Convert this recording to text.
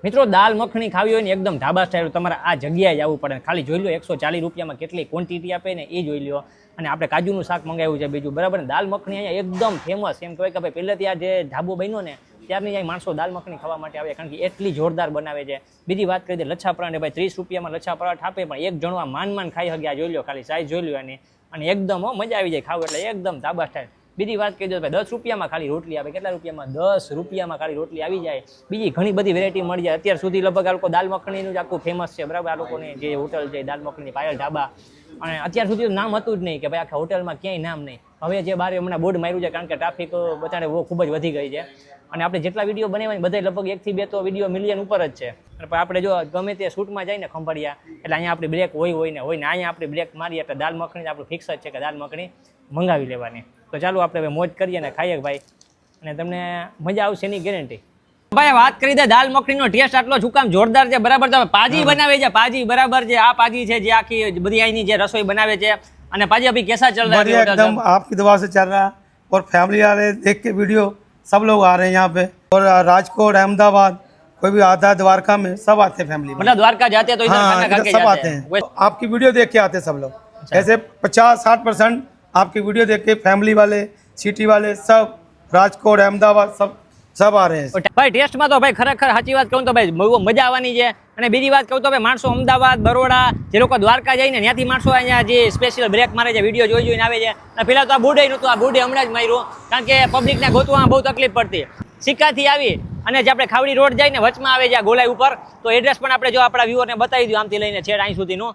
મિત્રો દાલ મખણી ખાવી હોય ને એકદમ ઢાબા સ્ટાઇલ તમારે આ જગ્યાએ જવું પડે. ખાલી જોઈ લો 140 રૂપિયામાં કેટલી ક્વોન્ટિટી આપે ને એ જોઈ લો. અને આપણે કાજુનું શાક મંગાવ્યું છે બીજું બરાબર ને. દાલ મખણી અહીંયા એકદમ ફેમસ એમ કહેવાય કે ભાઈ પહેલેથી આ જે ઢાબો બન્યો ને ત્યારની અહીં માણસો દાલ મખણી ખાવા માટે આવે કારણ કે એટલી જોરદાર બનાવે છે. બીજી વાત કરી દે લચ્છા પરાઠા ભાઈ 30 રૂપિયામાં લચ્છા પરાઠા આપે પણ એક જણવા માન ખાઈ હગ્યા જોઈ લો ખાલી સાઈઝ જોઈ લો એની અને એકદમ મજા આવી જાય ખાવ એટલે એકદમ ધાબા સ્ટાઇલ. બીજી વાત કહી દો ભાઈ 10 રૂપિયામાં ખાલી રોટલી આવે. કેટલા રૂપિયામાં? 10 રૂપિયામાં ખાલી રોટલી આવી જાય. બીજી ઘણી બધી વેરાયટી મળી જાય. અત્યાર સુધી લગભગ આ લોકો દાલ મખણીનું જ આખું ફેમસ છે બરાબર. આ લોકોની જે હોટલ છે દાલ મખણી પાયલ ઢાબા અને અત્યાર સુધી નામ હતું જ નહીં કે ભાઈ આખા હોટલમાં ક્યાંય નામ નહીં. હવે જે બારે હમણાં બોર્ડ માર્યું છે કારણ કે ટ્રાફિક બધાને ખૂબ જ વધી ગઈ છે અને આપણે જેટલા વિડીયો બનાવવાની બધા લગભગ 1 થી 2 તો વિડીયો મિલિયન ઉપર જ છે. અને આપણે જો ગમે તે શૂટમાં જાય ને ખંભાળિયા એટલે અહીંયા આપણી બ્રેક હોય ને અહીંયા આપણે બ્રેક મારીએ એટલે દાલ મખણી આપણું ફિક્સ જ છે કે દાલ મખણી મંગાવી લેવાની. તો ચાલો આપણે હવે મોજ કરીએ ને ખાઈએ ભાઈ અને તમને મજા આવશે એની ગેરંટી. ભાઈ વાત કરી દે દાલ મખણીનો ટેસ્ટ આટલો છુકામ જોરદાર છે બરાબર. તમે પાજી બનાવે છે પાજી બરાબર છે. આ પાજી છે જે આખી બધી અહીંની જે રસોઈ બનાવે છે અને પાજી અભી कैसा चल रहा है? एकदम आपकी दुआ से चल रहा है और फैमिली वाले देख के वीडियो सब लोग आ रहे हैं यहाँ पे और राजकोट अहमदाबाद कोई भी आता है द्वारका में सब आते हैं फैमिली मतलब द्वारका जाते हैं तो इधर खाना खा के सब जाते आते हैं. हैं आपकी वीडियो देख के आते हैं सब लोग. ऐसे 50-60% आपकी वीडियो देख के फैमिली वाले सिटी वाले सब राजकोट अहमदाबाद सब आ रहे हैं. ભાઈ ટેસ્ટમાં તો ભાઈ ખરેખર સાચી વાત કહું તો ભાઈ બહુ મજા આવવાની છે. અને બીજી વાત કહું તો ભાઈ માણસો અમદાવાદ બરોડા જે લોકો દ્વારકા જઈને ત્યાંથી માણસો અહીંયા જે સ્પેશિયલ બ્રેક મારે છે વિડીયો જોઈને આવે છે. અને પેલા તો આ બુડે નહોતું આ બુડે હમણાં જ માર્યું કારણ કે પબ્લિકને ગોતવામાં બહુ તકલીફ પડતી. સિક્કાથી આવી અને જે આપણે ખાવડી રોડ જઈને વચમાં આવે છે આ ગોલાઈ ઉપર તો એડ્રેસ પણ આપણે જો આપણા વ્યુઅરને બતાવી દઉં આમથી લઈને છેડ અહીં સુધીનું